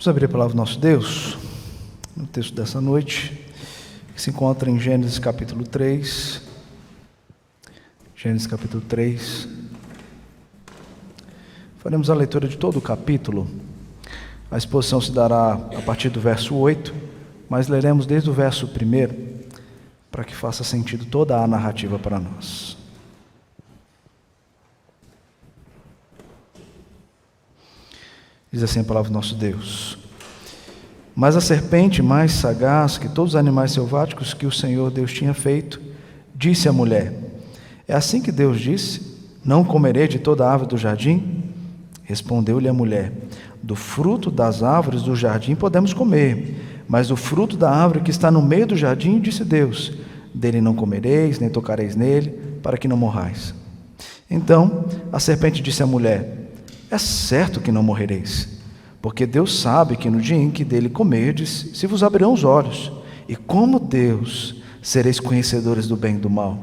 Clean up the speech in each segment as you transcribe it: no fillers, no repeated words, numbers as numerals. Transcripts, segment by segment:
Vamos abrir a palavra do nosso Deus, no texto dessa noite, que se encontra em Gênesis capítulo 3. Gênesis capítulo 3. Faremos a leitura de todo o capítulo. A exposição se dará a partir do verso 8, mas leremos desde o verso 1, para que faça sentido toda a narrativa para nós. Diz assim a palavra do nosso Deus: Mas a serpente, mais sagaz que todos os animais selváticos que o Senhor Deus tinha feito, disse à mulher: É assim que Deus disse: Não comerei de toda a árvore do jardim? Respondeu-lhe a mulher: Do fruto das árvores do jardim podemos comer, mas do fruto da árvore que está no meio do jardim, disse Deus: Dele não comereis, nem tocareis nele, para que não morrais. Então a serpente disse à mulher: É certo que não morrereis, porque Deus sabe que no dia em que dele comerdes, se vos abrirão os olhos, e como Deus sereis conhecedores do bem e do mal.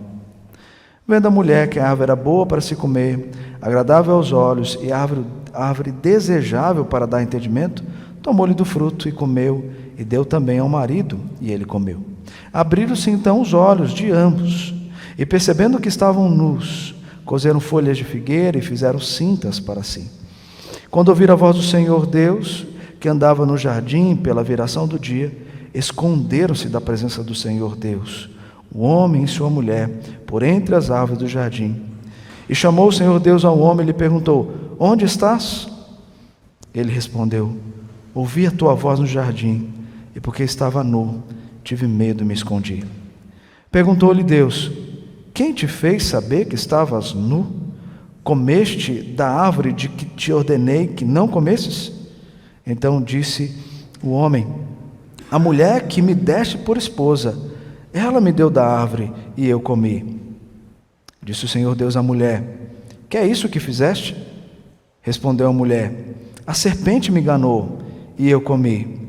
Vendo a mulher que a árvore era boa para se comer, agradável aos olhos e árvore desejável para dar entendimento, tomou-lhe do fruto e comeu, e deu também ao marido, e ele comeu. Abriram-se então os olhos de ambos, e percebendo que estavam nus, cozeram folhas de figueira e fizeram cintas para si. Quando ouviram a voz do Senhor Deus, que andava no jardim pela viração do dia, esconderam-se da presença do Senhor Deus, o homem e sua mulher, por entre as árvores do jardim. E chamou o Senhor Deus ao homem e lhe perguntou: Onde estás? Ele respondeu: Ouvi a tua voz no jardim, e porque estava nu, tive medo e me escondi. Perguntou-lhe Deus: Quem te fez saber que estavas nu? Comeste da árvore de que te ordenei que não comesses? Então disse o homem: A mulher que me deste por esposa, ela me deu da árvore e eu comi. Disse o Senhor Deus à mulher: Que é isso que fizeste? Respondeu a mulher: A serpente me enganou e eu comi.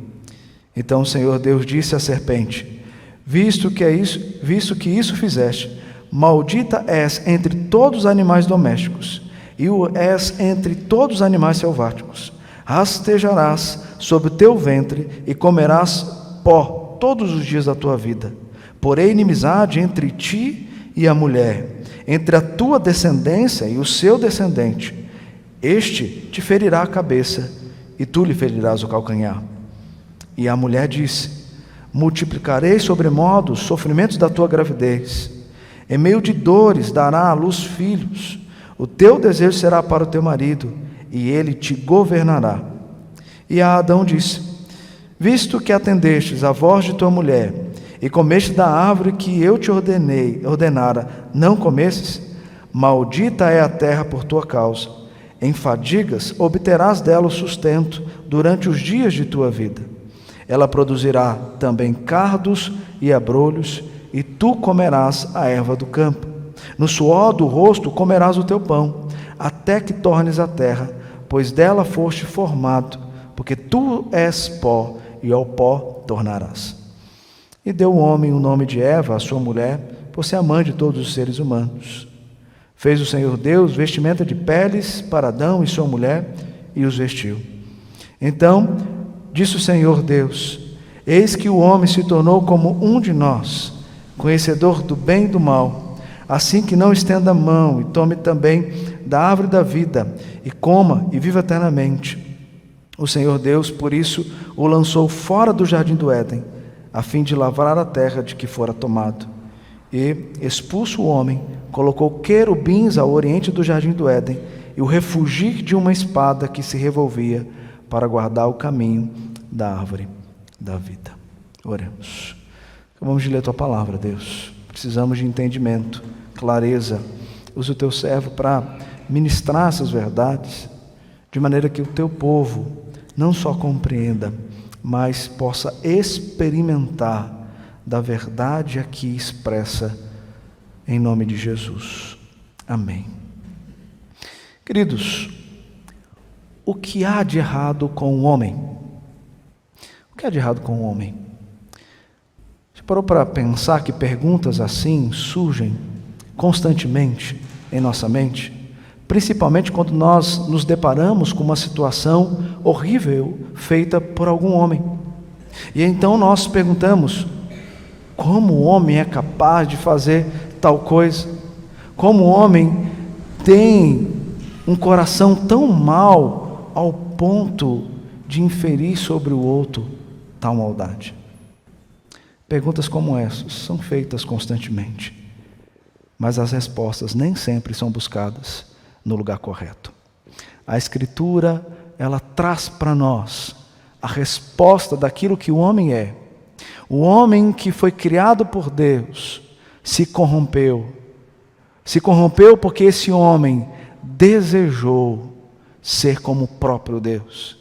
Então o Senhor Deus disse à serpente: Visto que isso fizeste, maldita és entre todos os animais domésticos, e o és entre todos os animais selváticos. Rastejarás sobre o teu ventre e comerás pó todos os dias da tua vida. Porém inimizade entre ti e a mulher, entre a tua descendência e o seu descendente. Este te ferirá a cabeça, e tu lhe ferirás o calcanhar. E a mulher disse: Multiplicarei sobremodo os sofrimentos da tua gravidez. Em meio de dores dará à luz filhos. O teu desejo será para o teu marido, e ele te governará. E a Adão disse: Visto que atendestes à voz de tua mulher, e comeste da árvore que eu te ordenara, não comesses, maldita é a terra por tua causa. Em fadigas obterás dela o sustento durante os dias de tua vida. Ela produzirá também cardos e abrolhos, e tu comerás a erva do campo. No suor do rosto comerás o teu pão, até que tornes a terra, pois dela foste formado, porque tu és pó, e ao pó tornarás. E deu o homem o nome de Eva, a sua mulher, por ser a mãe de todos os seres humanos. Fez o Senhor Deus vestimenta de peles para Adão e sua mulher, e os vestiu. Então disse o Senhor Deus: Eis que o homem se tornou como um de nós, conhecedor do bem e do mal, assim que não estenda a mão e tome também da árvore da vida, e coma e viva eternamente. O Senhor Deus, por isso, o lançou fora do jardim do Éden, a fim de lavrar a terra de que fora tomado. E, expulso o homem, colocou querubins ao oriente do jardim do Éden, e o refugir de uma espada que se revolvia, para guardar o caminho da árvore da vida. Oremos. Acabamos de ler a tua palavra, Deus. Precisamos de entendimento, clareza. Usa o teu servo para ministrar essas verdades, de maneira que o teu povo não só compreenda, mas possa experimentar da verdade aqui expressa, em nome de Jesus. Amém. Queridos, o que há de errado com o homem? O que há de errado com o homem? Você parou para pensar que perguntas assim surgem constantemente em nossa mente? principalmente quando nós nos deparamos com uma situação horrível feita por algum homem. E então nós perguntamos: como o homem é capaz de fazer tal coisa? Como o homem tem um coração tão mau ao ponto de inferir sobre o outro tal maldade? Perguntas como essas são feitas constantemente, mas as respostas nem sempre são buscadas no lugar correto. A Escritura, ela traz para nós a resposta daquilo que o homem é. O homem que foi criado por Deus se corrompeu. Se corrompeu porque esse homem desejou ser como o próprio Deus.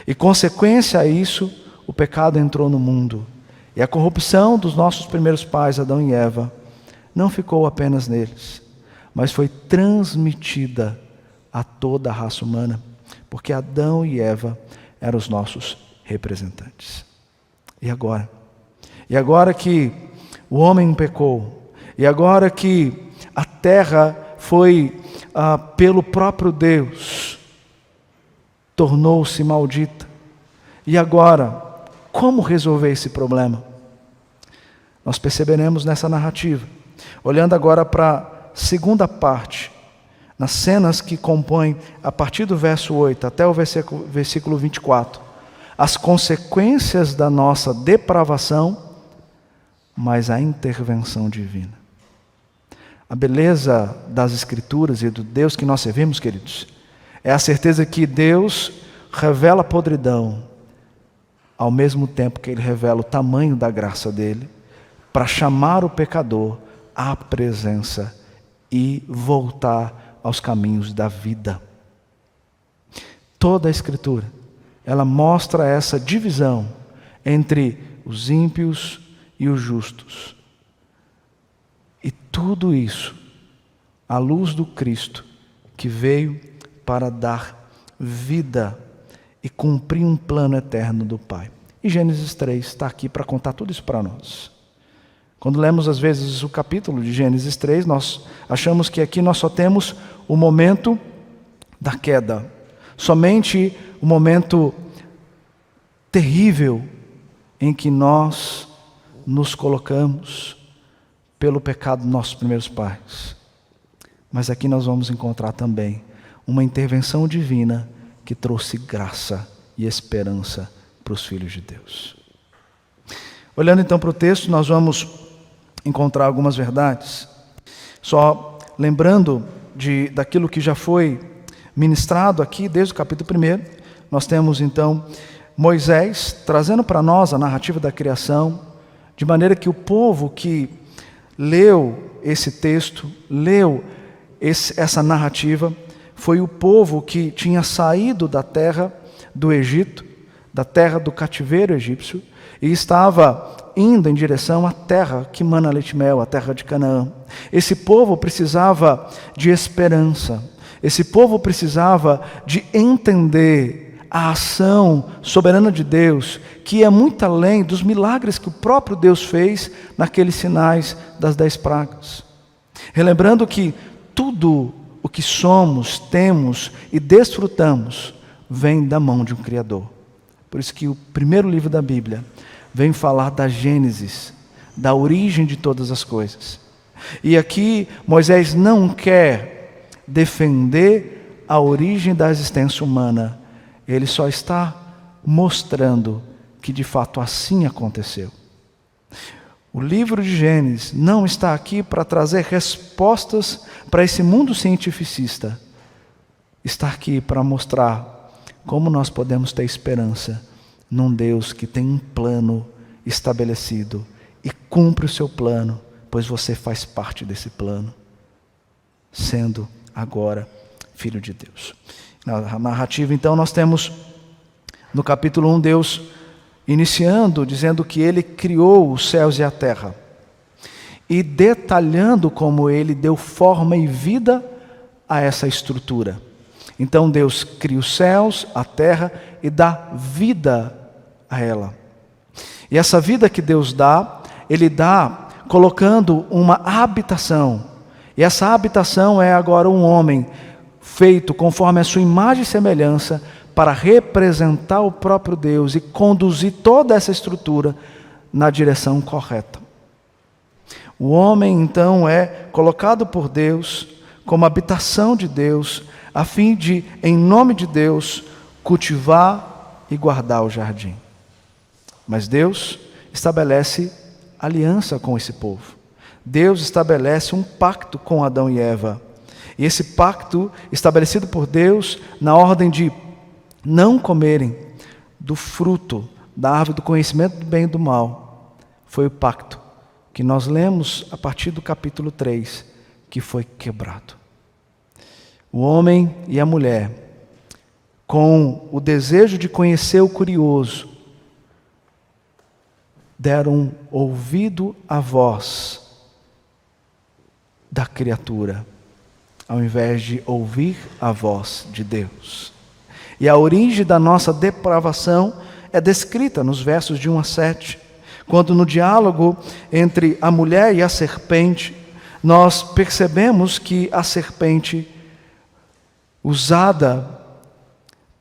E consequência a isso, o pecado entrou no mundo. E a corrupção dos nossos primeiros pais, Adão e Eva, não ficou apenas neles, mas foi transmitida a toda a raça humana, porque Adão e Eva eram os nossos representantes. E agora? E agora que o homem pecou, e agora que a terra foi, pelo próprio Deus, tornou-se maldita, e agora, como resolver esse problema? Nós perceberemos nessa narrativa, olhando agora para a segunda parte, nas cenas que compõem, a partir do verso 8 até o versículo 24, as consequências da nossa depravação, mas a intervenção divina. A beleza das Escrituras e do Deus que nós servimos, queridos, é a certeza que Deus revela a podridão, ao mesmo tempo que Ele revela o tamanho da graça dEle, para chamar o pecador à presença e voltar aos caminhos da vida. Toda a Escritura, ela mostra essa divisão entre os ímpios e os justos. E tudo isso à luz do Cristo, que veio para dar vida e cumprir um plano eterno do Pai. E Gênesis 3 está aqui para contar tudo isso para nós. Quando lemos às vezes o capítulo de Gênesis 3, nós achamos que aqui nós só temos o momento da queda. Somente o momento terrível em que nós nos colocamos pelo pecado dos nossos primeiros pais. Mas aqui nós vamos encontrar também uma intervenção divina que trouxe graça e esperança para os filhos de Deus. Olhando então para o texto, nós vamos encontrar algumas verdades. Só lembrando daquilo que já foi ministrado aqui desde o capítulo 1, nós temos então Moisés trazendo para nós a narrativa da criação, de maneira que o povo que leu esse texto, leu essa narrativa, foi o povo que tinha saído da terra do Egito, da terra do cativeiro egípcio, e estava indo em direção à terra que mana leite e mel, a terra de Canaã. Esse povo precisava de esperança, esse povo precisava de entender a ação soberana de Deus, que é muito além dos milagres que o próprio Deus fez naqueles sinais das 10 pragas. Relembrando que tudo o que somos, temos e desfrutamos vem da mão de um Criador. Por isso que o primeiro livro da Bíblia vem falar da Gênesis, da origem de todas as coisas. E aqui Moisés não quer defender a origem da existência humana, ele só está mostrando que de fato assim aconteceu. O livro de Gênesis não está aqui para trazer respostas para esse mundo cientificista. Está aqui para mostrar como nós podemos ter esperança num Deus que tem um plano estabelecido e cumpre o seu plano, pois você faz parte desse plano, sendo agora filho de Deus. Na narrativa, então, nós temos no capítulo 1 Deus iniciando, dizendo que Ele criou os céus e a terra, e detalhando como Ele deu forma e vida a essa estrutura. Então Deus cria os céus, a terra e dá vida a ela. E essa vida que Deus dá, Ele dá colocando uma habitação. E essa habitação é agora um homem feito conforme a sua imagem e semelhança, para representar o próprio Deus e conduzir toda essa estrutura na direção correta. O homem, então, é colocado por Deus como habitação de Deus, a fim de, em nome de Deus, cultivar e guardar o jardim. Mas Deus estabelece aliança com esse povo. Deus estabelece um pacto com Adão e Eva. E esse pacto, estabelecido por Deus, na ordem de não comerem do fruto da árvore do conhecimento do bem e do mal, foi o pacto que nós lemos a partir do capítulo 3, que foi quebrado. O homem e a mulher, com o desejo de conhecer o curioso, deram ouvido à voz da criatura, ao invés de ouvir a voz de Deus. E a origem da nossa depravação é descrita nos versos de 1 a 7, quando no diálogo entre a mulher e a serpente, nós percebemos que a serpente, usada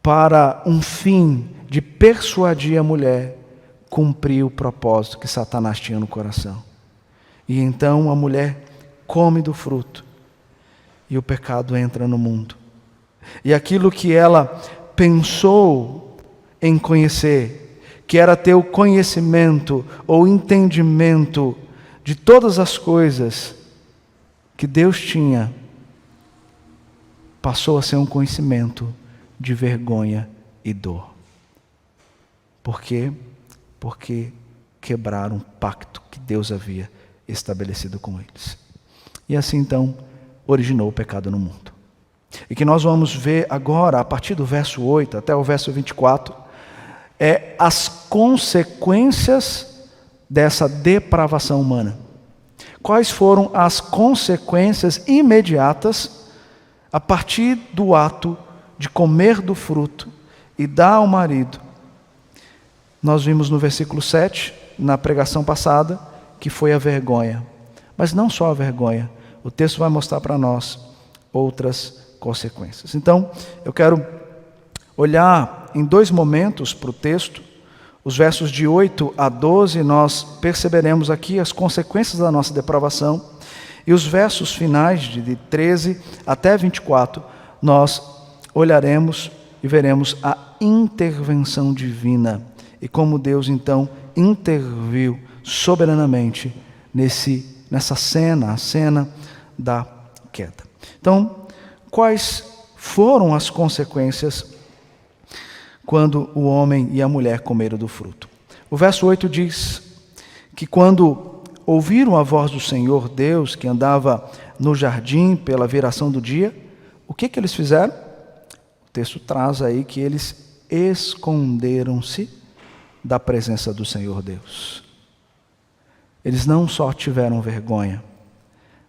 para um fim de persuadir a mulher, cumpriu o propósito que Satanás tinha no coração. E então a mulher come do fruto e o pecado entra no mundo. E aquilo que ela pensou em conhecer, que era ter o conhecimento ou entendimento de todas as coisas que Deus tinha, passou a ser um conhecimento de vergonha e dor. Por quê? Porque quebraram um pacto que Deus havia estabelecido com eles. E assim então originou o pecado no mundo. E que nós vamos ver agora, a partir do verso 8 até o verso 24, as consequências dessa depravação humana. Quais foram as consequências imediatas a partir do ato de comer do fruto e dar ao marido? Nós vimos no versículo 7, na pregação passada, que foi a vergonha. Mas não só a vergonha, o texto vai mostrar para nós outras consequências. Então, eu quero olhar em dois momentos para o texto. Os versos de 8 a 12, nós perceberemos aqui as consequências da nossa depravação. E os versos finais, de 13 até 24, nós olharemos e veremos a intervenção divina. E como Deus, então, interviu soberanamente nessa cena, a cena da queda. Então, quais foram as consequências quando o homem e a mulher comeram do fruto? O verso 8 diz que quando ouviram a voz do Senhor Deus, que andava no jardim pela viração do dia, o que eles fizeram? O texto traz aí que eles esconderam-se da presença do Senhor Deus. Eles não só tiveram vergonha,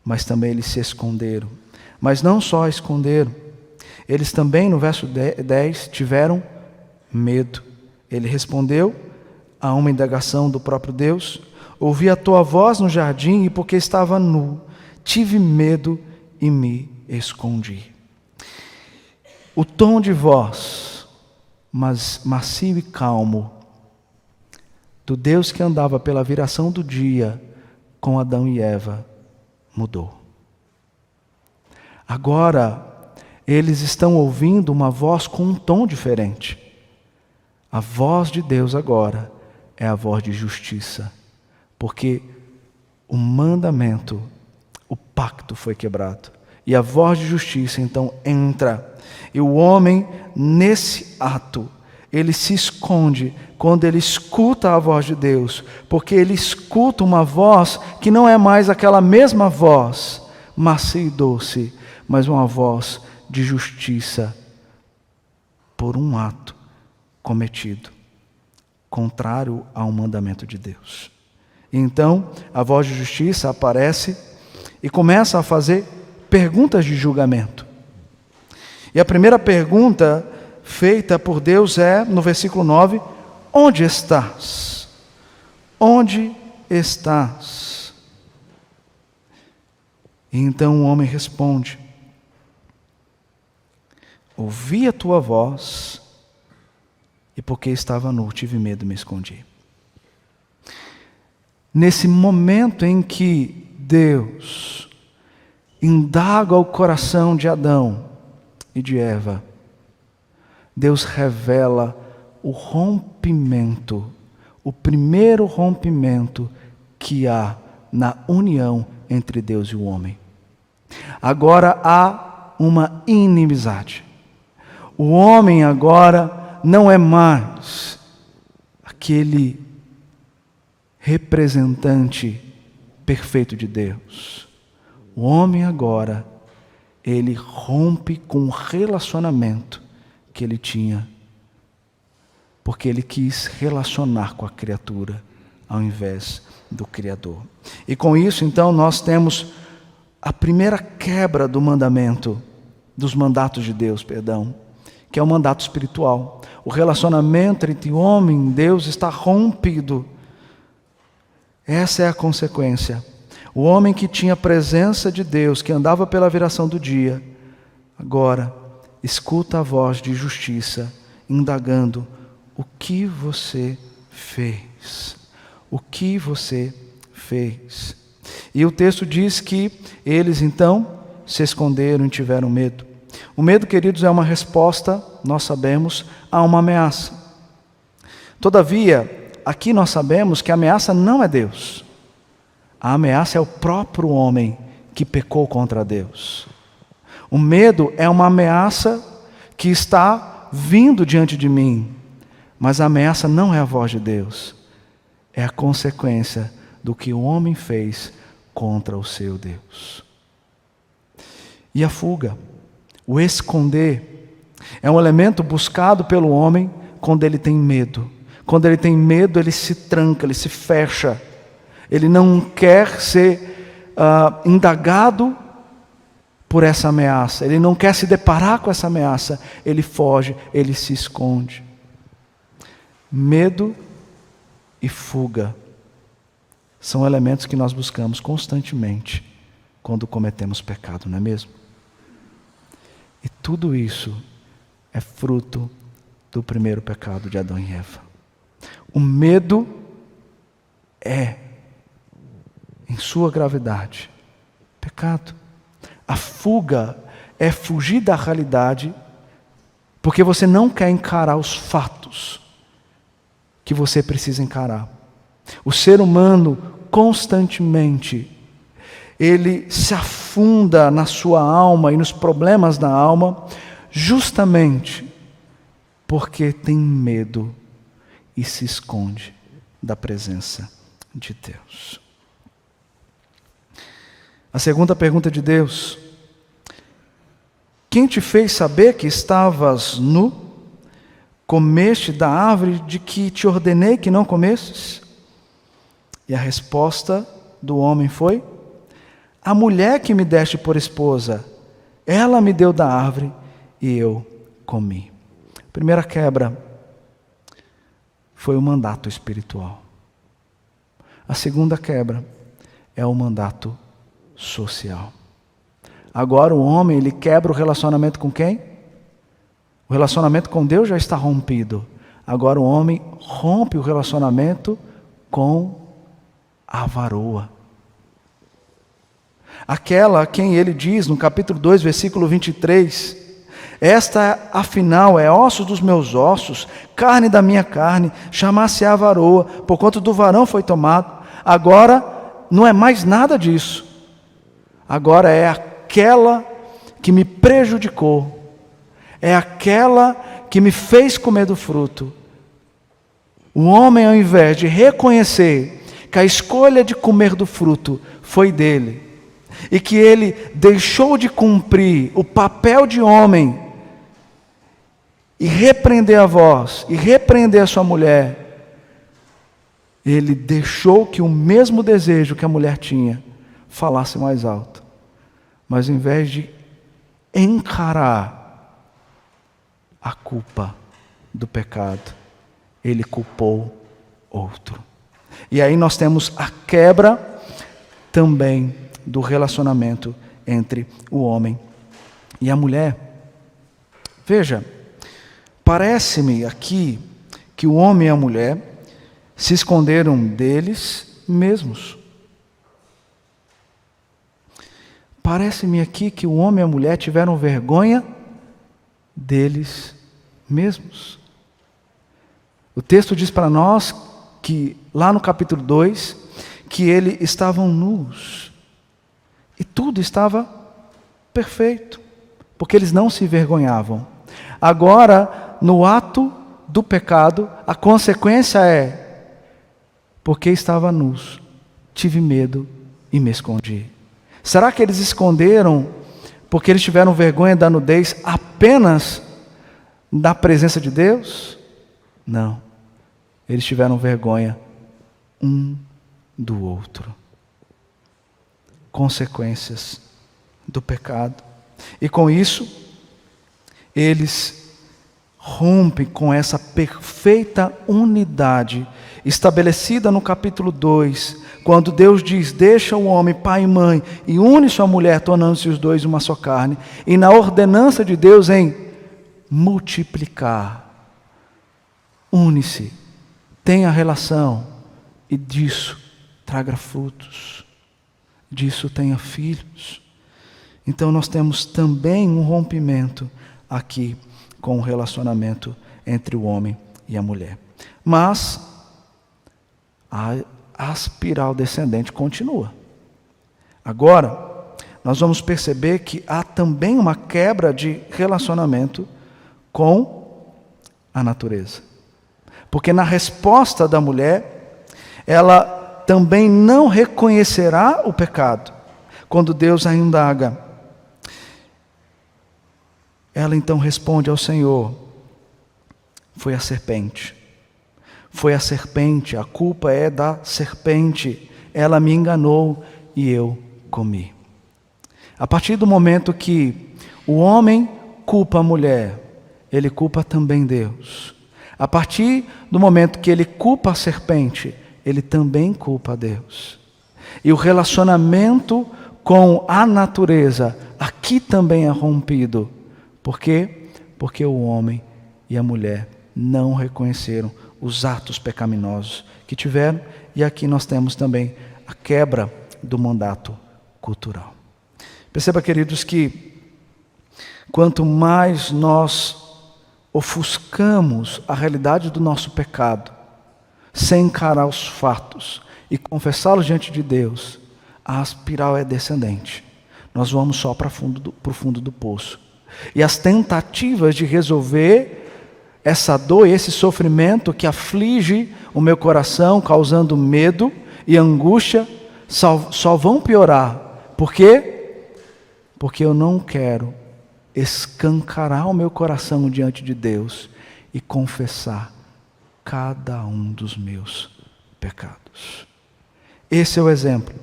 mas também eles se esconderam. Mas não só esconderam, eles também, no verso 10, tiveram medo. Ele respondeu a uma indagação do próprio Deus: ouvi a tua voz no jardim e porque estava nu, tive medo e me escondi. O tom de voz, mas macio e calmo, do Deus que andava pela viração do dia com Adão e Eva, mudou. Agora, eles estão ouvindo uma voz com um tom diferente. A voz de Deus agora é a voz de justiça, porque o mandamento, o pacto foi quebrado. E a voz de justiça então entra. E o homem, nesse ato, ele se esconde quando ele escuta a voz de Deus, porque ele escuta uma voz que não é mais aquela mesma voz, macia e doce, mas uma voz de justiça por um ato cometido, contrário ao mandamento de Deus. Então, a voz de justiça aparece e começa a fazer perguntas de julgamento. E a primeira pergunta feita por Deus é, no versículo 9, onde estás? Onde estás? E então o homem responde: ouvi a tua voz, e porque estava nu, tive medo e me escondi. Nesse momento em que Deus indaga o coração de Adão e de Eva, Deus revela o rompimento, o primeiro rompimento que há na união entre Deus e o homem. Agora há uma inimizade. O homem agora não é mais aquele representante perfeito de Deus. O homem agora, ele rompe com o relacionamento que ele tinha, porque ele quis relacionar com a criatura ao invés do Criador. E com isso, então, nós temos a primeira quebra do mandamento, dos mandatos de Deus, que é o mandato espiritual. O relacionamento entre homem e Deus está rompido. Essa é a consequência. O homem que tinha a presença de Deus, que andava pela viração do dia, agora escuta a voz de justiça, indagando: o que você fez? O que você fez? E o texto diz que eles então se esconderam e tiveram medo. O medo, queridos, é uma resposta, nós sabemos, a uma ameaça. Todavia, aqui nós sabemos que a ameaça não é Deus. A ameaça é o próprio homem que pecou contra Deus. O medo é uma ameaça que está vindo diante de mim, mas a ameaça não é a voz de Deus. É a consequência do que o homem fez contra o seu Deus. E a fuga, o esconder, é um elemento buscado pelo homem quando ele tem medo. Quando ele tem medo, ele se tranca, ele se fecha. Ele não quer ser indagado por essa ameaça. Ele não quer se deparar com essa ameaça. Ele foge, ele se esconde. Medo e fuga são elementos que nós buscamos constantemente quando cometemos pecado, não é mesmo? E tudo isso é fruto do primeiro pecado de Adão e Eva. O medo é, em sua gravidade, pecado. A fuga é fugir da realidade porque você não quer encarar os fatos que você precisa encarar. O ser humano constantemente ele se afunda na sua alma e nos problemas da alma justamente porque tem medo e se esconde da presença de Deus. A segunda pergunta de Deus: quem te fez saber que estavas nu? Comeste da árvore de que te ordenei que não comesses? E a resposta do homem foi: a mulher que me deste por esposa, ela me deu da árvore e eu comi. A primeira quebra foi o mandato espiritual. A segunda quebra é o mandato social. Agora o homem, ele quebra o relacionamento com quem? O relacionamento com Deus já está rompido. Agora o homem rompe o relacionamento com a varoa. Aquela a quem ele diz no capítulo 2, versículo 23, esta afinal é osso dos meus ossos, carne da minha carne, chamar-se-á varoa, porquanto do varão foi tomado. Agora não é mais nada disso. Agora é aquela que me prejudicou, é aquela que me fez comer do fruto. O homem, ao invés de reconhecer que a escolha de comer do fruto foi dele, e que ele deixou de cumprir o papel de homem, e repreender a voz, e repreender a sua mulher, ele deixou que o mesmo desejo que a mulher tinha falasse mais alto. Mas ao invés de encarar a culpa do pecado, ele culpou outro. E aí nós temos a quebra também do relacionamento entre o homem e a mulher. Veja, parece-me aqui que o homem e a mulher se esconderam deles mesmos. Parece-me aqui que o homem e a mulher tiveram vergonha deles mesmos. O texto diz para nós que, lá no capítulo 2, que eles estavam nus. E tudo estava perfeito, porque eles não se envergonhavam. Agora, no ato do pecado, a consequência é: porque estava nus, tive medo e me escondi. Será que eles esconderam porque eles tiveram vergonha da nudez apenas da presença de Deus? Não. Eles tiveram vergonha um do outro. Consequências do pecado. E com isso, eles rompem com essa perfeita unidade estabelecida no capítulo 2, quando Deus diz: deixa o homem, pai e mãe, e une sua mulher, tornando-se os dois uma só carne. E na ordenança de Deus em multiplicar. Une-se, tenha relação, e disso traga frutos, disso tenha filhos. Então nós temos também um rompimento aqui com o relacionamento entre o homem e a mulher. Mas a espiral descendente continua. Agora, nós vamos perceber que há também uma quebra de relacionamento com a natureza. Porque na resposta da mulher, ela também não reconhecerá o pecado. Quando Deus a indaga, ela então responde ao Senhor: foi a serpente. Foi a serpente, a culpa é da serpente. Ela me enganou e eu comi. A partir do momento que o homem culpa a mulher, ele culpa também Deus. A partir do momento que ele culpa a serpente, ele também culpa a Deus. E o relacionamento com a natureza aqui também é rompido. Por quê? Porque o homem e a mulher não reconheceram os atos pecaminosos que tiveram, e aqui nós temos também a quebra do mandato cultural. Perceba, queridos, que quanto mais nós ofuscamos a realidade do nosso pecado, sem encarar os fatos e confessá-los diante de Deus, a espiral é descendente. Nós vamos só para o fundo do poço. E as tentativas de resolver essa dor e esse sofrimento que aflige o meu coração, causando medo e angústia, só vão piorar. Por quê? Porque eu não quero escancarar o meu coração diante de Deus e confessar cada um dos meus pecados. Esse é o exemplo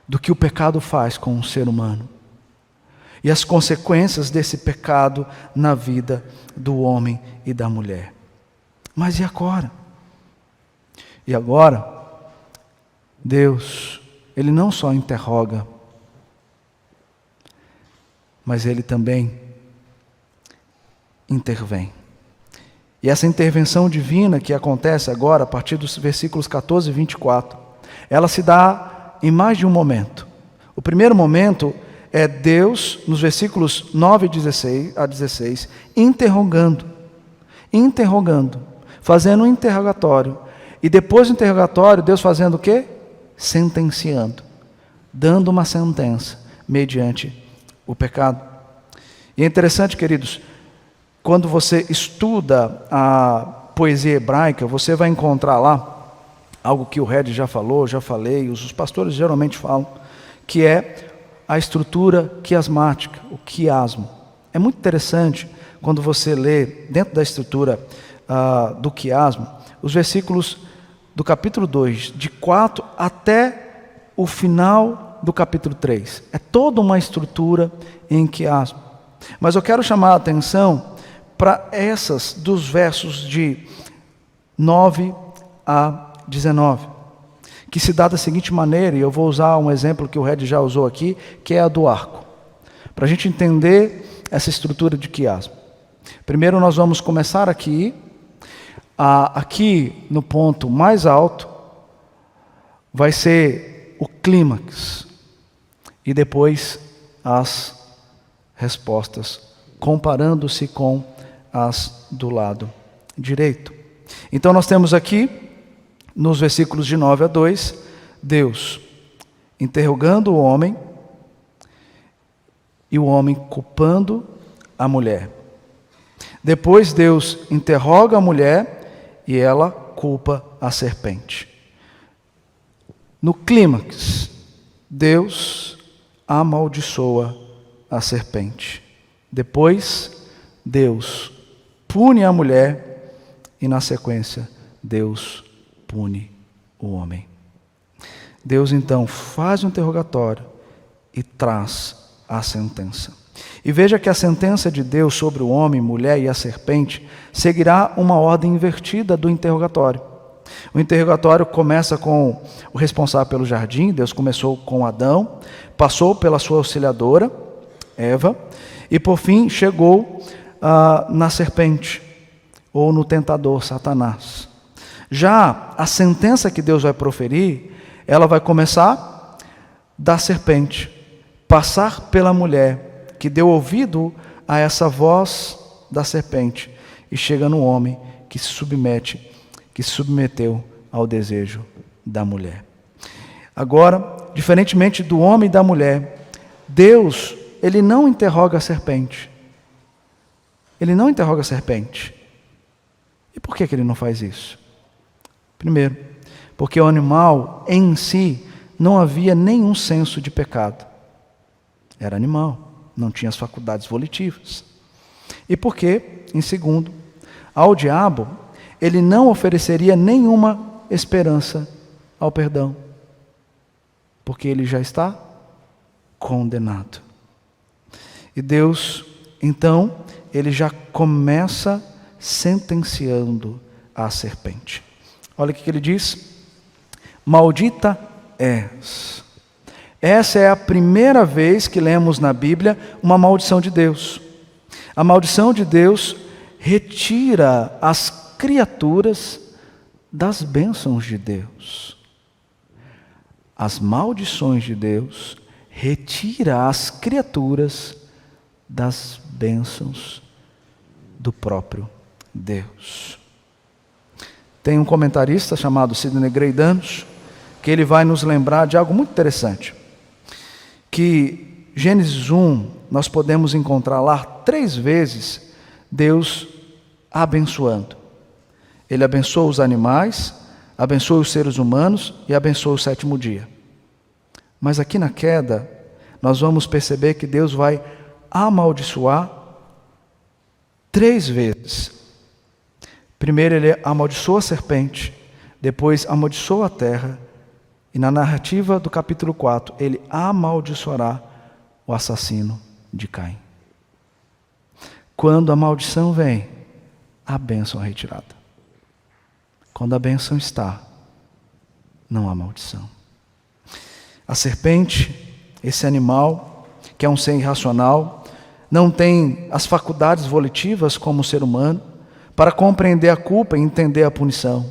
do que o pecado faz com o ser humano e as consequências desse pecado na vida do homem e da mulher. Mas e agora? E agora, Deus, Ele não só interroga, mas Ele também intervém. E essa intervenção divina que acontece agora, a partir dos versículos 14 e 24, ela se dá em mais de um momento. O primeiro momento é Deus, nos versículos 9 a 16, interrogando, fazendo um interrogatório. E depois do interrogatório, Deus fazendo o quê? Sentenciando, dando uma sentença mediante o pecado. E é interessante, queridos, quando você estuda a poesia hebraica, você vai encontrar lá algo que o Red já falou, já falei, os pastores geralmente falam, que é a estrutura quiasmática, o quiasmo. É muito interessante quando você lê dentro da estrutura do quiasmo, os versículos do capítulo 2, de 4 até o final do capítulo 3. É toda uma estrutura em quiasmo. Mas eu quero chamar a atenção para essas dos versos de 9 a 19. Que se dá da seguinte maneira, e eu vou usar um exemplo que o Red já usou aqui, que é a do arco. Para a gente entender essa estrutura de quiasma. Primeiro nós vamos começar aqui no ponto mais alto, vai ser o clímax, e depois as respostas, comparando-se com as do lado direito. Então nós temos aqui, nos versículos de 9 a 2, Deus interrogando o homem e o homem culpando a mulher. Depois Deus interroga a mulher e ela culpa a serpente. No clímax, Deus amaldiçoa a serpente. Depois, Deus pune a mulher e, na sequência, Deus pune o homem. Deus, então, faz o interrogatório e traz a sentença. E veja que a sentença de Deus sobre o homem, mulher e a serpente seguirá uma ordem invertida do interrogatório. O interrogatório começa com o responsável pelo jardim. Deus começou com Adão, passou pela sua auxiliadora, Eva, e por fim chegou na serpente, ou no tentador, Satanás. Já a sentença que Deus vai proferir, ela vai começar da serpente, passar pela mulher, que deu ouvido a essa voz da serpente, e chega no homem que se submeteu ao desejo da mulher. Agora, diferentemente do homem e da mulher, Deus, ele não interroga a serpente. Ele não interroga a serpente. E por que ele não faz isso? Primeiro, porque o animal em si não havia nenhum senso de pecado. Era animal, não tinha as faculdades volitivas. E porque, em segundo, ao diabo, ele não ofereceria nenhuma esperança ao perdão, porque ele já está condenado. E Deus, então, ele já começa sentenciando a serpente. Olha o que ele diz: maldita és. Essa é a primeira vez que lemos na Bíblia uma maldição de Deus. A maldição de Deus retira as criaturas das bênçãos de Deus. As maldições de Deus retira as criaturas das bênçãos do próprio Deus. Tem um comentarista chamado Sidney Greidanos, que ele vai nos lembrar de algo muito interessante, que Gênesis 1, nós podemos encontrar lá 3 vezes Deus abençoando. Ele abençoa os animais, abençoa os seres humanos e abençoa o 7º dia. Mas aqui na queda, nós vamos perceber que Deus vai amaldiçoar 3 vezes. Primeiro ele amaldiçoa a serpente, depois amaldiçoa a terra, e na narrativa do capítulo 4, ele amaldiçoará o assassino de Caim. Quando a maldição vem, a bênção é retirada. Quando a bênção está, não há maldição. A serpente, esse animal, que é um ser irracional, não tem as faculdades volitivas como o ser humano, para compreender a culpa e entender a punição.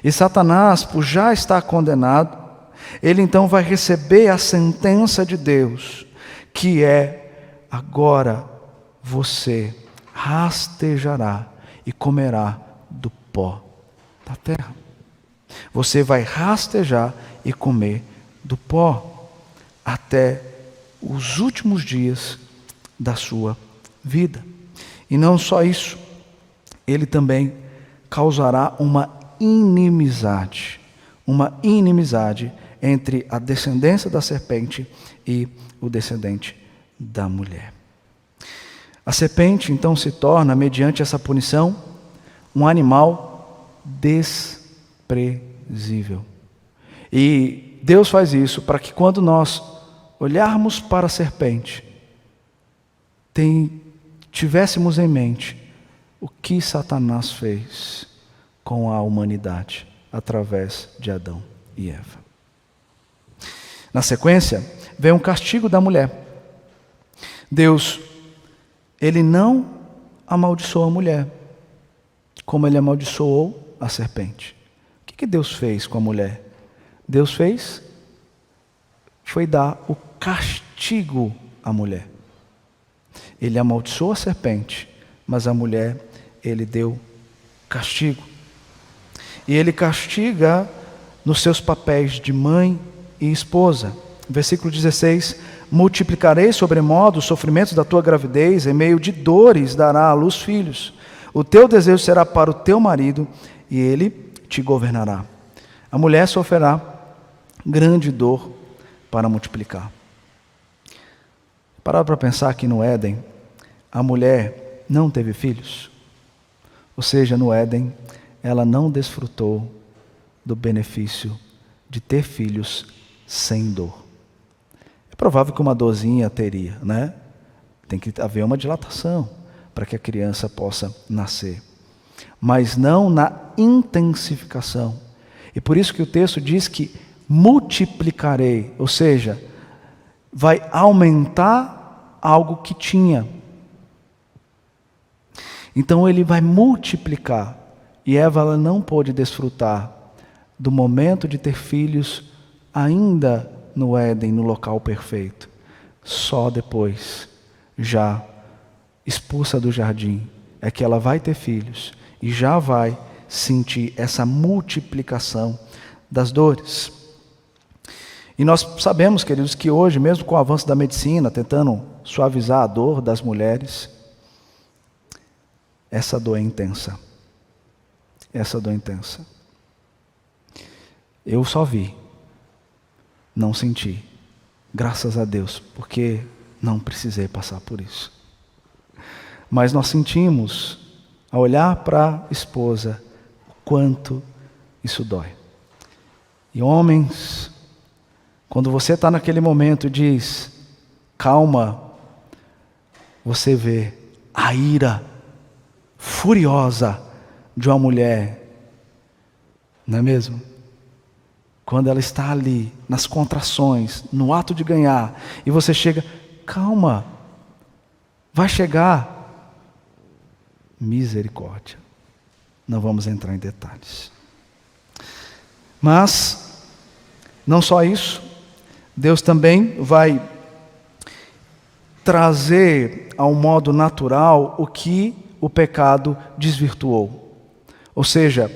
E Satanás, por já estar condenado, ele então vai receber a sentença de Deus, que é: agora você rastejará e comerá do pó da terra. Você vai rastejar e comer do pó até os últimos dias da sua vida. E não só isso, ele também causará uma inimizade entre a descendência da serpente e o descendente da mulher. A serpente então se torna, mediante essa punição, um animal desprezível. E Deus faz isso para que, quando nós olharmos para a serpente, tivéssemos em mente o que Satanás fez com a humanidade através de Adão e Eva. Na sequência, vem um castigo da mulher. Deus Ele não amaldiçoou a mulher, como ele amaldiçoou a serpente. O que Deus fez com a mulher? Deus foi dar o castigo à mulher. Ele amaldiçoou a serpente, mas a mulher, ele deu castigo. E ele castiga nos seus papéis de mãe e esposa. Versículo 16: multiplicarei sobremodo os sofrimentos da tua gravidez, em meio de dores dará à luz filhos. O teu desejo será para o teu marido, e ele te governará. A mulher sofrerá grande dor para multiplicar. Parar para pensar que no Éden, a mulher não teve filhos. Ou seja, no Éden, ela não desfrutou do benefício de ter filhos sem dor. É provável que uma dorzinha teria, né? Tem que haver uma dilatação para que a criança possa nascer. Mas não na intensificação. E por isso que o texto diz que multiplicarei, ou seja, vai aumentar algo que tinha. Então ele vai multiplicar. E Eva ela não pôde desfrutar do momento de ter filhos ainda no Éden, no local perfeito. Só depois, já expulsa do jardim, é que ela vai ter filhos e já vai sentir essa multiplicação das dores. E nós sabemos, queridos, que hoje, mesmo com o avanço da medicina, tentando suavizar a dor das mulheres, essa dor é intensa. Essa dor é intensa. Eu só vi, não senti. Graças a Deus, porque não precisei passar por isso. Mas nós sentimos, ao olhar para a esposa, o quanto isso dói. E homens, quando você está naquele momento e diz, calma, você vê a ira furiosa de uma mulher, não é mesmo? Quando ela está ali, nas contrações, no ato de ganhar, e você chega, calma, vai chegar. Misericórdia. Não vamos entrar em detalhes. Mas, não só isso, Deus também vai trazer ao modo natural o que o pecado desvirtuou. Ou seja,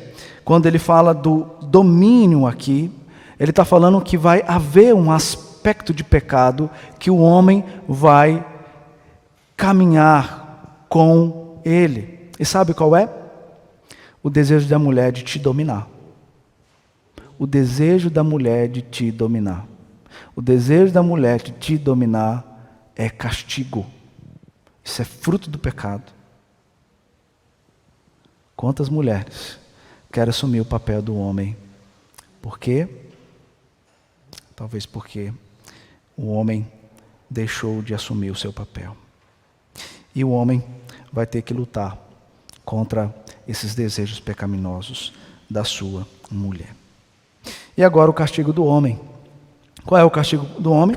quando ele fala do domínio aqui, ele está falando que vai haver um aspecto de pecado que o homem vai caminhar com ele. E sabe qual é? O desejo da mulher de te dominar. O desejo da mulher de te dominar. O desejo da mulher de te dominar é castigo. Isso é fruto do pecado. Quantas mulheres querem assumir o papel do homem? Por quê? Talvez porque o homem deixou de assumir o seu papel. E o homem vai ter que lutar contra esses desejos pecaminosos da sua mulher. E agora o castigo do homem. Qual é o castigo do homem?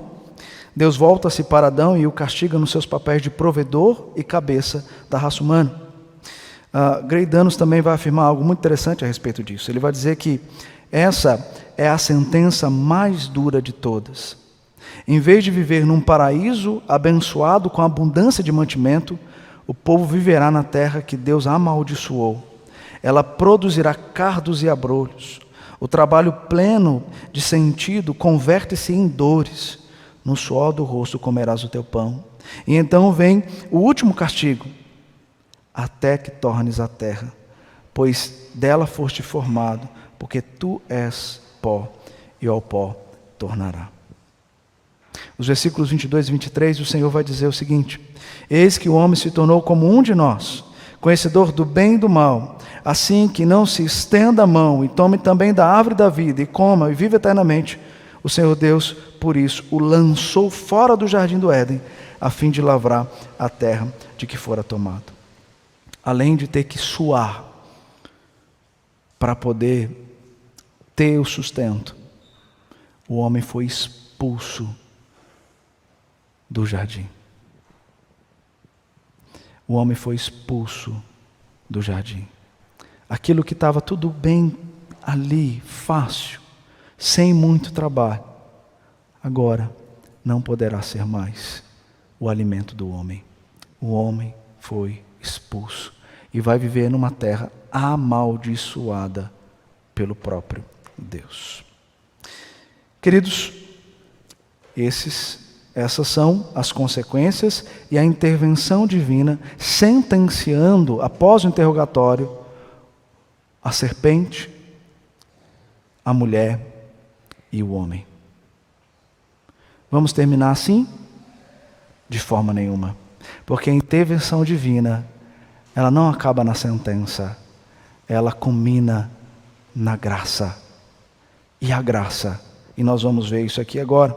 Deus volta-se para Adão e o castiga nos seus papéis de provedor e cabeça da raça humana. Grey Danos também vai afirmar algo muito interessante a respeito disso. Ele vai dizer que essa é a sentença mais dura de todas. Em vez de viver num paraíso abençoado com abundância de mantimento, o povo viverá na terra que Deus amaldiçoou. Ela produzirá cardos e abrolhos. O trabalho pleno de sentido converte-se em dores. No suor do rosto comerás o teu pão. E então vem o último castigo, até que tornes a terra, pois dela foste formado, porque tu és pó, e ao pó tornará. Os versículos 22 e 23, o Senhor vai dizer o seguinte: eis que o homem se tornou como um de nós, conhecedor do bem e do mal, assim que não se estenda a mão e tome também da árvore da vida e coma e viva eternamente. O Senhor Deus, por isso, o lançou fora do jardim do Éden, a fim de lavrar a terra de que fora tomado. Além de ter que suar para poder ter o sustento, o homem foi expulso do jardim. o homem foi expulso do jardim. Aquilo que estava tudo bem ali, fácil, sem muito trabalho, agora não poderá ser mais o alimento do homem. O homem foi expulso e vai viver numa terra amaldiçoada pelo próprio Deus. Queridos, essas são as consequências e a intervenção divina sentenciando, após o interrogatório, a serpente, a mulher e o homem. Vamos terminar assim? De forma nenhuma. Porque a intervenção divina, ela não acaba na sentença, ela culmina na graça. E a graça, e nós vamos ver isso aqui agora.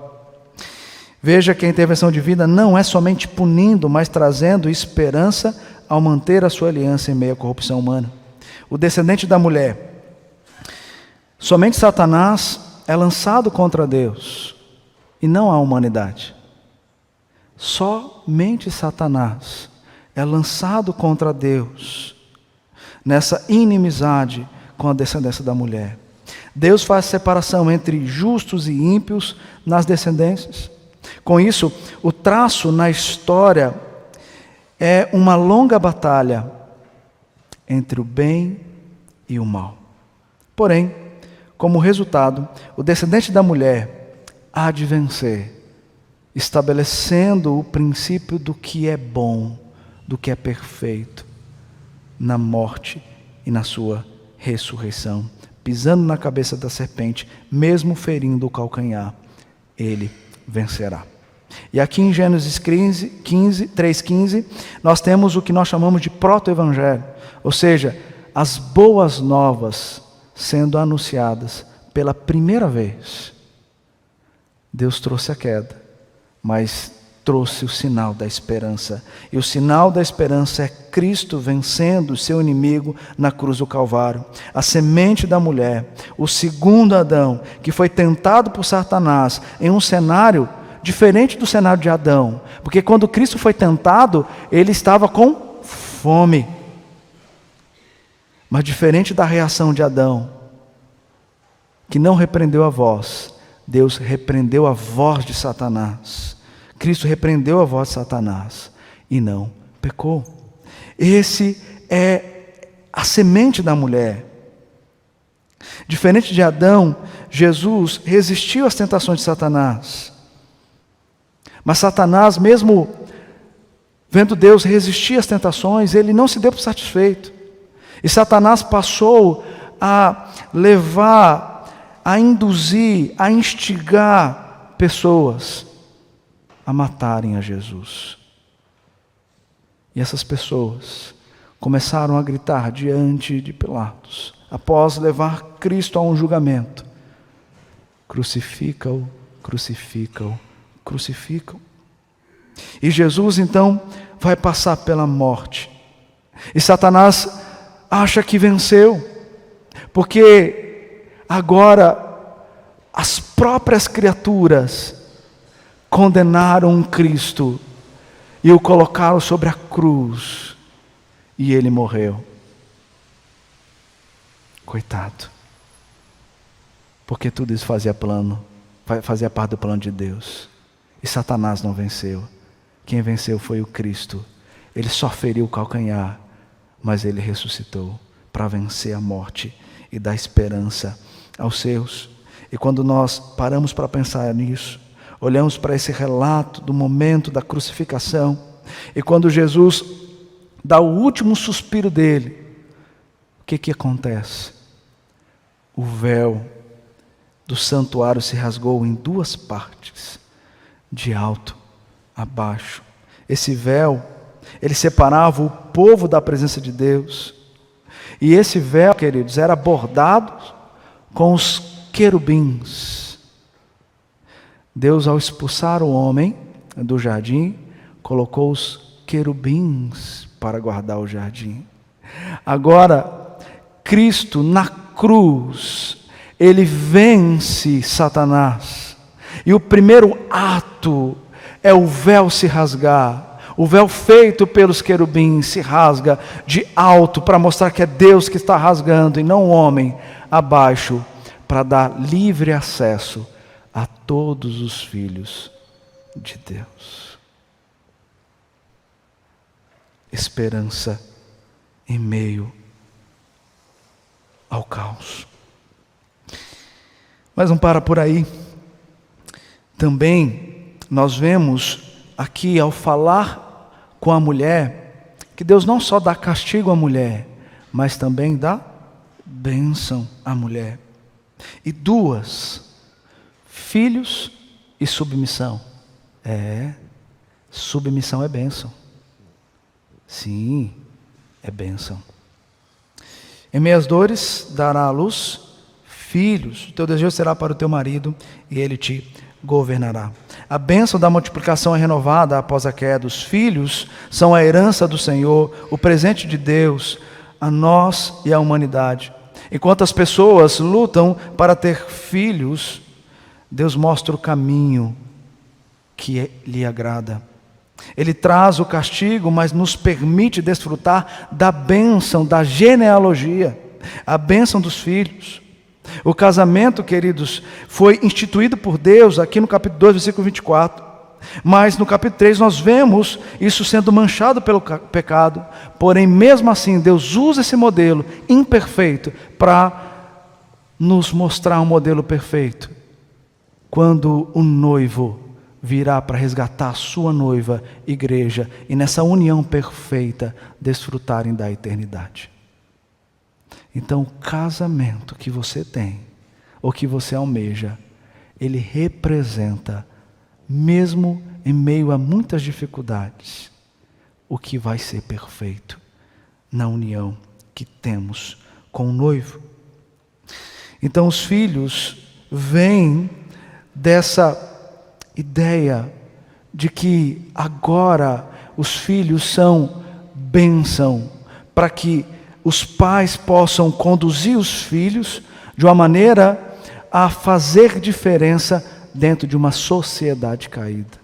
Veja que a intervenção divina não é somente punindo, mas trazendo esperança ao manter a sua aliança em meio à corrupção humana. O descendente da mulher, somente Satanás é lançado contra Deus e não a humanidade. Somente Satanás é lançado contra Deus nessa inimizade com a descendência da mulher. Deus faz separação entre justos e ímpios nas descendências. Com isso, o traço na história é uma longa batalha entre o bem e o mal. Porém, como resultado, o descendente da mulher há de vencer, estabelecendo o princípio do que é bom, do que é perfeito, na morte e na sua ressurreição. Pisando na cabeça da serpente, mesmo ferindo o calcanhar, ele vencerá. E aqui em Gênesis 3,15, nós temos o que nós chamamos de proto-evangelho, ou seja, as boas novas sendo anunciadas pela primeira vez. Deus trouxe a queda, mas trouxe o sinal da esperança. E o sinal da esperança é Cristo vencendo o seu inimigo na cruz do Calvário. A semente da mulher, o segundo Adão, que foi tentado por Satanás em um cenário diferente do cenário de Adão. Porque quando Cristo foi tentado, ele estava com fome. Mas diferente da reação de Adão, que não repreendeu a voz, Deus repreendeu a voz de Satanás. Cristo repreendeu a voz de Satanás e não pecou. Esse é a semente da mulher. Diferente de Adão, Jesus resistiu às tentações de Satanás. Mas Satanás, mesmo vendo Deus resistir às tentações, ele não se deu por satisfeito. E Satanás passou a levar, a induzir, a instigar pessoas a matarem a Jesus. E essas pessoas começaram a gritar diante de Pilatos, após levar Cristo a um julgamento: crucifica-o, crucifica-o, crucifica-o. E Jesus então vai passar pela morte. E Satanás acha que venceu, porque agora as próprias criaturas condenaram Cristo e o colocaram sobre a cruz, e ele morreu. Coitado, porque tudo isso fazia parte do plano de Deus. E Satanás não venceu. Quem venceu foi o Cristo. Ele só feriu o calcanhar, mas ele ressuscitou para vencer a morte e dar esperança aos seus. E quando nós paramos para pensar nisso, olhamos para esse relato do momento da crucificação, e quando Jesus dá o último suspiro dele, o que acontece? O véu do santuário se rasgou em duas partes, de alto a baixo. Esse véu, ele separava o povo da presença de Deus. E esse véu, queridos, era bordado com os querubins. Deus, ao expulsar o homem do jardim, colocou os querubins para guardar o jardim. Agora, Cristo na cruz, ele vence Satanás. E o primeiro ato é o véu se rasgar. O véu feito pelos querubins se rasga de alto para mostrar que é Deus que está rasgando e não o homem abaixo, para dar livre acesso a todos os filhos de Deus. Esperança em meio ao caos. Mas não para por aí. Também nós vemos aqui, ao falar com a mulher, que Deus não só dá castigo à mulher, mas também dá bênção à mulher. E duas: filhos e submissão. Submissão é bênção. Sim, é bênção. Em meias dores dará à luz filhos. O teu desejo será para o teu marido e ele te governará. A bênção da multiplicação é renovada após a queda. Os filhos são a herança do Senhor, o presente de Deus a nós e à humanidade. Enquanto as pessoas lutam para ter filhos, Deus mostra o caminho que lhe agrada. Ele traz o castigo, mas nos permite desfrutar da bênção, da genealogia, a bênção dos filhos. O casamento, queridos, foi instituído por Deus aqui no capítulo 2, versículo 24. Mas no capítulo 3 nós vemos isso sendo manchado pelo pecado. Porém, mesmo assim, Deus usa esse modelo imperfeito para nos mostrar um modelo perfeito. Quando o noivo virá para resgatar a sua noiva, igreja, e nessa união perfeita desfrutarem da eternidade. Então, o casamento que você tem, ou que você almeja, ele representa, mesmo em meio a muitas dificuldades, o que vai ser perfeito na união que temos com o noivo. Então, os filhos vêm dessa ideia de que agora os filhos são bênção, para que os pais possam conduzir os filhos de uma maneira a fazer diferença dentro de uma sociedade caída.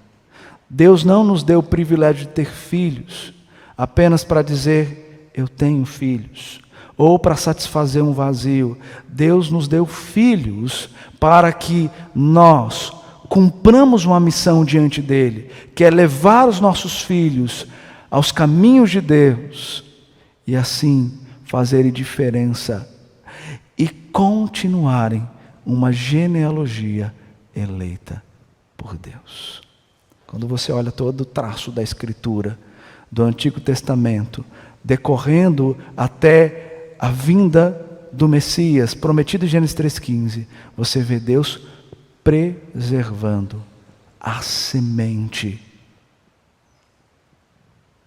Deus não nos deu o privilégio de ter filhos apenas para dizer, eu tenho filhos, ou para satisfazer um vazio. Deus nos deu filhos para que nós cumpramos uma missão diante dele, que é levar os nossos filhos aos caminhos de Deus, e assim fazerem diferença e continuarem uma genealogia eleita por Deus. Quando você olha todo o traço da Escritura, do Antigo Testamento, decorrendo até a vinda do Messias, prometido em Gênesis 3,15, você vê Deus preservando a semente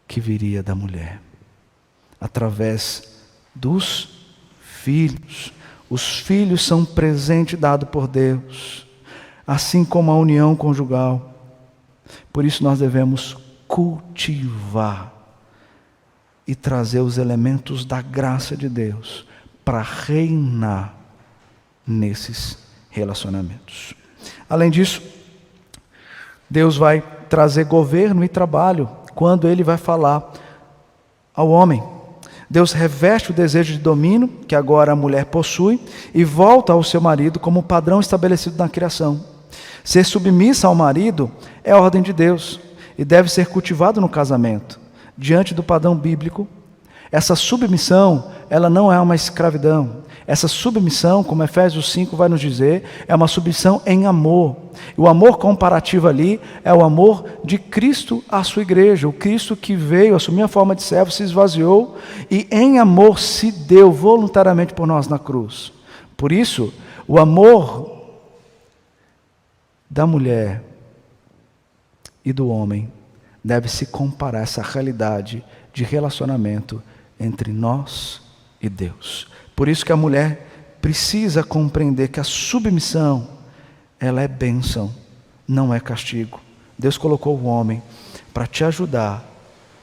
que viria da mulher, através dos filhos. Os filhos são um presente dado por Deus, assim como a união conjugal. Por isso nós devemos cultivar e trazer os elementos da graça de Deus para reinar nesses relacionamentos. Além disso, Deus vai trazer governo e trabalho quando Ele vai falar ao homem. Deus reveste o desejo de domínio que agora a mulher possui e volta ao seu marido como padrão estabelecido na criação. Ser submissa ao marido é a ordem de Deus e deve ser cultivado no casamento, diante do padrão bíblico. Essa submissão, ela não é uma escravidão. Essa submissão, como Efésios 5 vai nos dizer, é uma submissão em amor. E o amor comparativo ali é o amor de Cristo à sua igreja. O Cristo que veio, assumiu a forma de servo, se esvaziou e em amor se deu voluntariamente por nós na cruz. Por isso, o amor da mulher e do homem deve se comparar a essa realidade de relacionamento entre nós e Deus. Por isso que a mulher precisa compreender que a submissão, ela é bênção, não é castigo. Deus colocou o homem para te ajudar,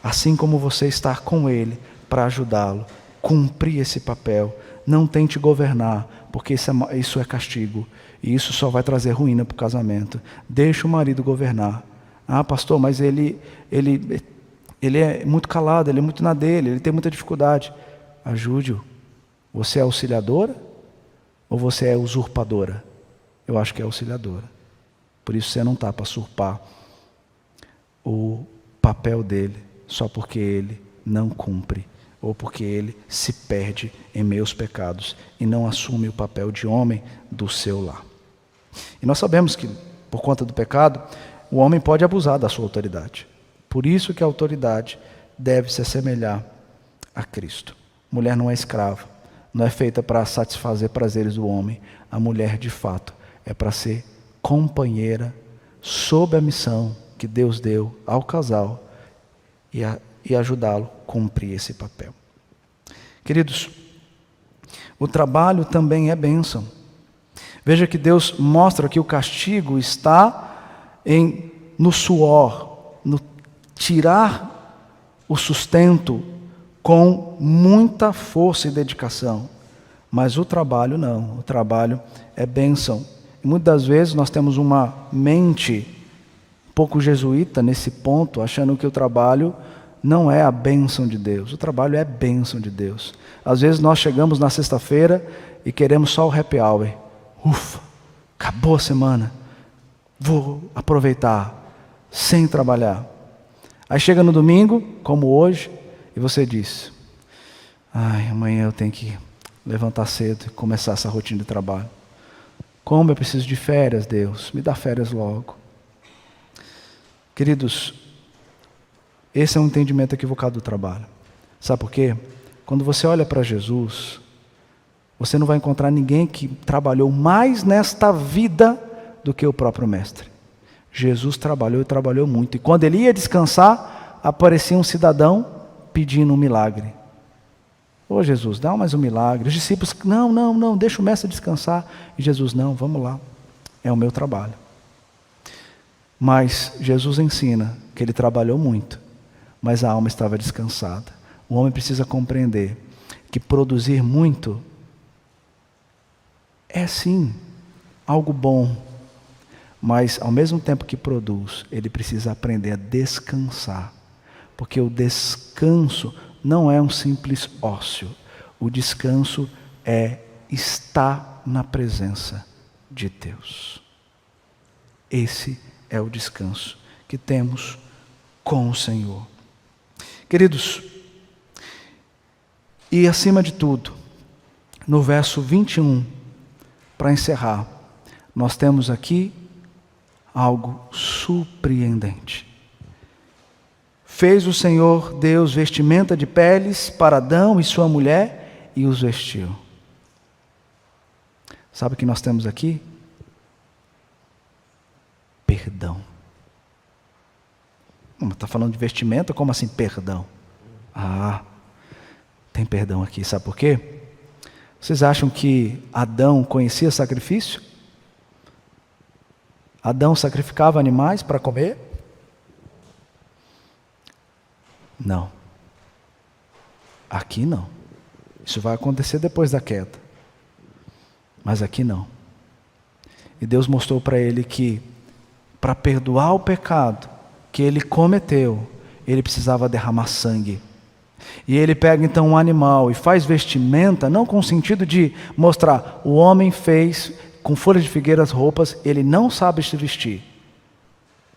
assim como você está com ele, para ajudá-lo, cumprir esse papel. Não tente governar, porque isso é castigo, e isso só vai trazer ruína para o casamento. Deixa o marido governar. Ah, pastor, mas ele ele é muito calado, ele é muito na dele, ele tem muita dificuldade. Ajude-o. Você é auxiliadora ou você é usurpadora? Eu acho que é auxiliadora. Por isso você não está para usurpar o papel dele, só porque ele não cumpre, ou porque ele se perde em meus pecados e não assume o papel de homem do seu lar. E nós sabemos que, por conta do pecado, o homem pode abusar da sua autoridade. Por isso que a autoridade deve se assemelhar a Cristo. Mulher não é escrava, não é feita para satisfazer prazeres do homem. A mulher, de fato, é para ser companheira sob a missão que Deus deu ao casal e ajudá-lo a cumprir esse papel. Queridos, o trabalho também é bênção. Veja que Deus mostra que o castigo está no suor, no tirar o sustento com muita força e dedicação. Mas o trabalho não, o trabalho é bênção. E muitas das vezes nós temos uma mente um pouco jesuíta nesse ponto, achando que o trabalho não é a bênção de Deus. O trabalho é a bênção de Deus. Às vezes nós chegamos na sexta-feira e queremos só o happy hour. Ufa, acabou a semana, vou aproveitar, sem trabalhar. Aí chega no domingo, como hoje, e você diz: ai, amanhã eu tenho que levantar cedo e começar essa rotina de trabalho. Como eu preciso de férias, Deus, me dá férias logo. Queridos, esse é um entendimento equivocado do trabalho. Sabe por quê? Quando você olha para Jesus, você não vai encontrar ninguém que trabalhou mais nesta vida do que o próprio Mestre. Jesus trabalhou e trabalhou muito. E quando ele ia descansar, aparecia um cidadão pedindo um milagre. Ô Jesus, dá mais um milagre. Os discípulos, não, deixa o Mestre descansar. E Jesus, não, vamos lá, é o meu trabalho. Mas Jesus ensina que ele trabalhou muito, mas a alma estava descansada. O homem precisa compreender que produzir muito é sim algo bom, mas ao mesmo tempo que produz, ele precisa aprender a descansar, porque o descanso não é um simples ócio, o descanso é estar na presença de Deus. Esse é o descanso que temos com o Senhor. Queridos, e acima de tudo, no verso 21, para encerrar, nós temos aqui algo surpreendente. Fez o Senhor Deus vestimenta de peles para Adão e sua mulher e os vestiu. Sabe o que nós temos aqui? Perdão. Está falando de vestimenta? Como assim perdão? Tem perdão aqui, sabe por quê? Vocês acham que Adão conhecia sacrifício? Adão sacrificava animais para comer? Não. Aqui não. Isso vai acontecer depois da queda. Mas aqui não. E Deus mostrou para ele que, para perdoar o pecado que ele cometeu, ele precisava derramar sangue. E ele pega então um animal e faz vestimenta, não com o sentido de mostrar, o homem fez com folhas de figueira as roupas, ele não sabe se vestir.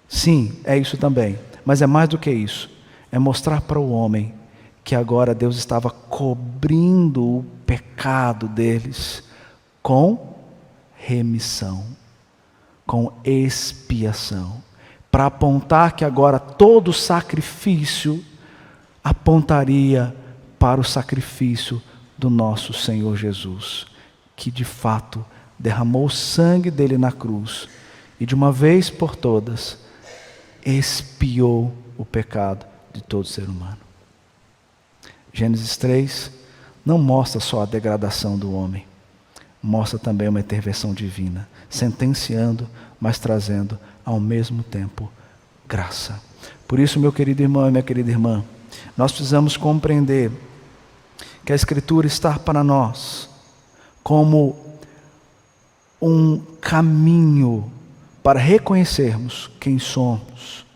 Sim, é isso também, mas é mais do que isso. É mostrar para o homem que agora Deus estava cobrindo o pecado deles com remissão, com expiação, para apontar que agora todo sacrifício apontaria para o sacrifício do nosso Senhor Jesus, que de fato derramou o sangue dele na cruz e de uma vez por todas expiou o pecado de todo ser humano. Gênesis 3 não mostra só a degradação do homem, mostra também uma intervenção divina, sentenciando, mas trazendo ao mesmo tempo graça. Por isso, meu querido irmão e minha querida irmã, nós precisamos compreender que a Escritura está para nós como um caminho para reconhecermos quem somos,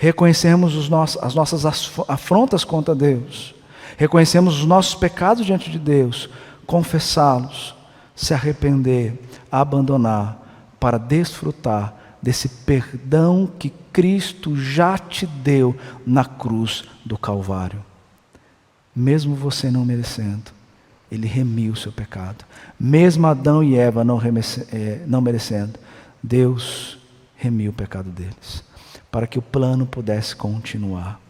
reconhecemos as nossas afrontas contra Deus, reconhecemos os nossos pecados diante de Deus, confessá-los, se arrepender, abandonar, para desfrutar desse perdão que Cristo já te deu na cruz do Calvário. Mesmo você não merecendo, Ele remiu o seu pecado. Mesmo Adão e Eva não merecendo, Deus remiu o pecado deles, para que o plano pudesse continuar.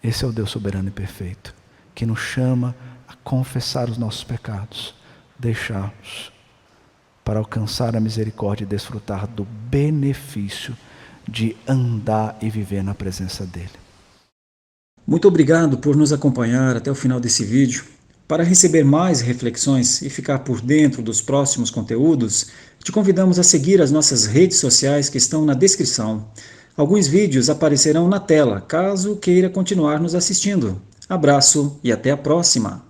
Esse é o Deus soberano e perfeito, que nos chama a confessar os nossos pecados, deixá-los, para alcançar a misericórdia e desfrutar do benefício de andar e viver na presença dEle. Muito obrigado por nos acompanhar até o final desse vídeo. Para receber mais reflexões e ficar por dentro dos próximos conteúdos, te convidamos a seguir as nossas redes sociais que estão na descrição. Alguns vídeos aparecerão na tela, caso queira continuar nos assistindo. Abraço e até a próxima!